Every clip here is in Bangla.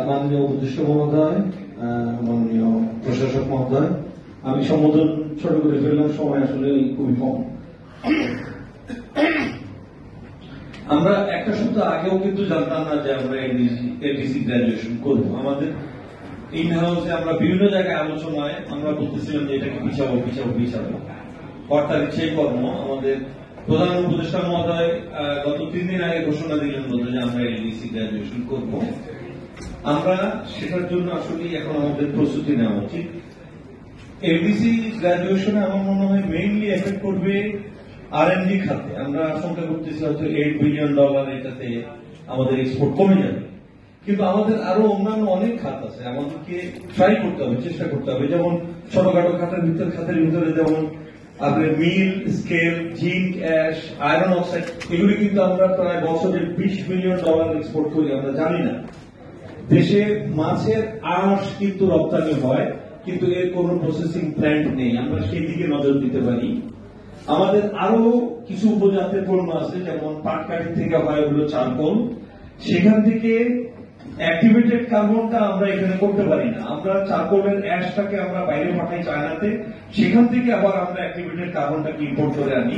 মাননীয় উপদেষ্টা মহোদয়, মাননীয় প্রশাসক মহোদয়, আমি সম্বোধন ছোট করে ফেললাম, সময় আসলে খুবই কম। আমরা একটা সপ্তাহ আগেও কিন্তু জানতাম না যে আমরা এডিসি গ্রাজুয়েশন করবো। আমাদের ইন হাউসে আমরা বিভিন্ন জায়গায় আলোচনায় আমরা বলতেছিলাম যে এটাকে পিছাবো। অর্থাৎ সেই কর্ম আমাদের প্রধান উপদেষ্টা মহোদয় গত 3 দিন আগে ঘোষণা দিলেন যে আমরা এডিসি গ্রাজুয়েশন করবো। আমরা সেটার জন্য আসলে এখন আমাদের প্রস্তুতি নেওয়া উচিত। এডিসি গ্রাজুয়েশনে আমার মনে হয় মেইনলি এফেক্ট করবে R&D খাতে। আমরা আশঙ্কা করতেছি হয়তো $8 বিলিয়ন এটাতে আমাদের এক্সপোর্ট কমে যাবে, কিন্তু আমাদের আরো অন্যান্য অনেক খাত আছে, আমাদেরকে ট্রাই করতে হবে, চেষ্টা করতে হবে। যেমন ছোটখাটো খাতের ভিতরে যেমন আপনার mill, scale, zinc, ash, iron oxide, এগুলি কিন্তু আমরা প্রায় বছরে $20 বিলিয়ন এক্সপোর্ট করি, আমরা জানি না। দেশে মাছের আঁশ কিন্তু রপ্তানি হয়, কিন্তু এর কোনো প্রসেসিং প্ল্যান্ট নেই, আমরা সেই দিকে নজর দিতে পারি। আমাদের আরো কিছু উপজাতের পণ্য আছে, যেমন পাটকাঠি থেকে হয় হলো চারকোল, সেখান থেকে অ্যাক্টিভেটেড কার্বনটা আমরা এখানে করতে পারি না। আমরা চারকোলের অ্যাশটাকে আমরা বাইরে পাঠাই চায়নাতে, সেখান থেকে আবার আমরা অ্যাক্টিভেটেড কার্বনটাকে ইম্পোর্ট করে আনি।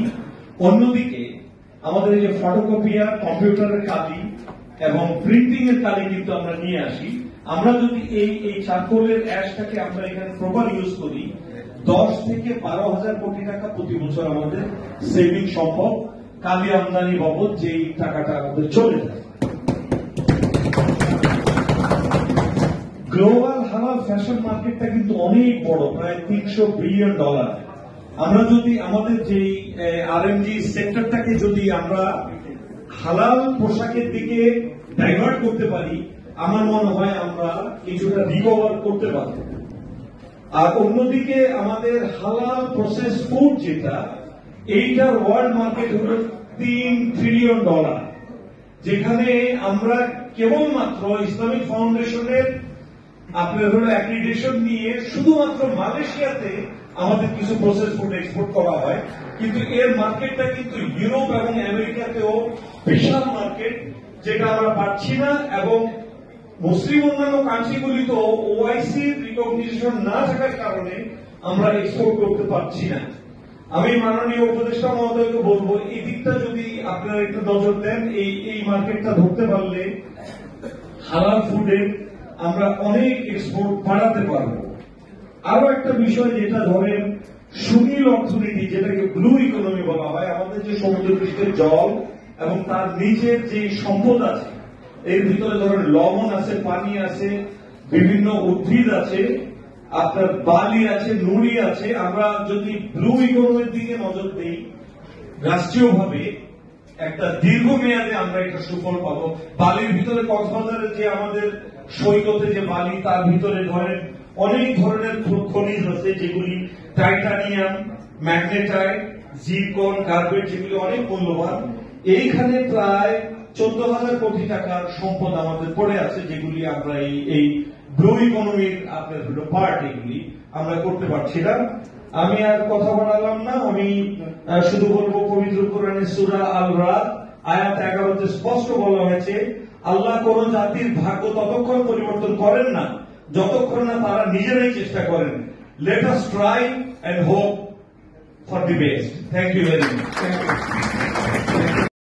অন্যদিকে আমাদের এই যে ফটোকপিয়ার, কম্পিউটারের কালি এবং প্রিন্টিং এর কালি কিন্তু আমরা নিয়ে আসি। আমরা যদি এই চারকোলের অ্যাশটাকে আমরা এখানে প্রপার ইউজ করি, 10 থেকে 12,000 কোটি টাকা প্রতি বছর আমাদের সেভিং সম্ভব, কালি আমদানি বাবদ যেই টাকাটা আমাদের চলে যায়। গ্লোবাল হালাল ফ্যাশন মার্কেটটা কিন্তু অনেক বড়, প্রায় $300 বিলিয়ন। আমরা যদি আমাদের যে R&D সেক্টরটাকে যদি আমরা হালাল পোশাকের দিকে ডাইভার্ট করতে পারি, আমার মনে হয় আমরা কিছুটা রিকভার করতে পারব। আর অন্যদিকে আমাদের হালাল প্রসেস ফুড যেটা, এইটার ওয়ার্ল্ড মার্কেট হল $3 ট্রিলিয়ন, যেখানে আমরা কেবলমাত্র ইসলামিক ফাউন্ডেশনের আপনার হলো অ্যাক্রিডিটেশন নিয়ে শুধুমাত্র মালয়েশিয়াতে আমাদের কিছু প্রসেস ফুড এক্সপোর্ট করা হয়, কিন্তু এর মার্কেটটা কিন্তু ইউরোপ এবং আমেরিকাতেও বিশাল মার্কেট, যেটা আমরা পাচ্ছি না। এবং মুসলিম অন্যান্য কান্ট্রিগুলিতেও ওআইসির রিকগনিশন না থাকার কারণে আমরা এক্সপোর্ট করতে পারছি না। আমি মাননীয় উপদেষ্টা মহোদয়কে বলবো, এই দিকটা যদি আপনারা একটু নজর দেন, এই মার্কেটটা ধরতে পারলে হালাল ফুডের আমরা অনেক এক্সপোর্ট বাড়াতে পারবো। আরো একটা বিষয় যেটা ধরেন সুনীল অর্থনীতি, যেটাকে ব্লু ইকোনমি বলা হয়, আমাদের যে সমুদ্র পৃষ্ঠের জল এবং তার নিচের যে সম্পদ আছে, এর ভিতরে ধরেন লবণ আছে, পানি আছে, বিভিন্ন উদ্ভিদ আছে, আপনার বালি আছে, নুড়ি আছে। আমরা যদি ব্লু ইকোনমির দিকে নজর দিই, রাষ্ট্রীয়ভাবে একটা দীর্ঘমেয়াদে আমরা একটা সুফল পাবো। বালির ভিতরে কক্সবাজারের যে আমাদের সৈকতে যে বালি, তার ভিতরে ধরেন অনেক ধরনের খনিজ আছে, যেগুলি টাইটানিয়াম, ম্যাগনেটাইট, জিরকন, কার্বেট, যেগুলি অনেক মূল্যবান। এইখানে প্রায় 14,000 কোটি টাকার সম্পদ আমাদের পড়ে আছে, যেগুলি আমরা এই ব্লু ইকোনমির আপনার পার্ট, এগুলি আমরা করতে পারছি না। আমি আর কথা বাড়ালাম না, আমি শুধু বলবো, পবিত্র কোরআনের সূরা আল রাদ আয়াত 11-তে স্পষ্ট বলা হয়েছে, আল্লাহ কোন জাতির ভাগ্য ততক্ষণ পরিবর্তন করেন না যতক্ষণ না তারা নিজেরাই চেষ্টা করেন। Let us try and hope for the best. Thank you very much.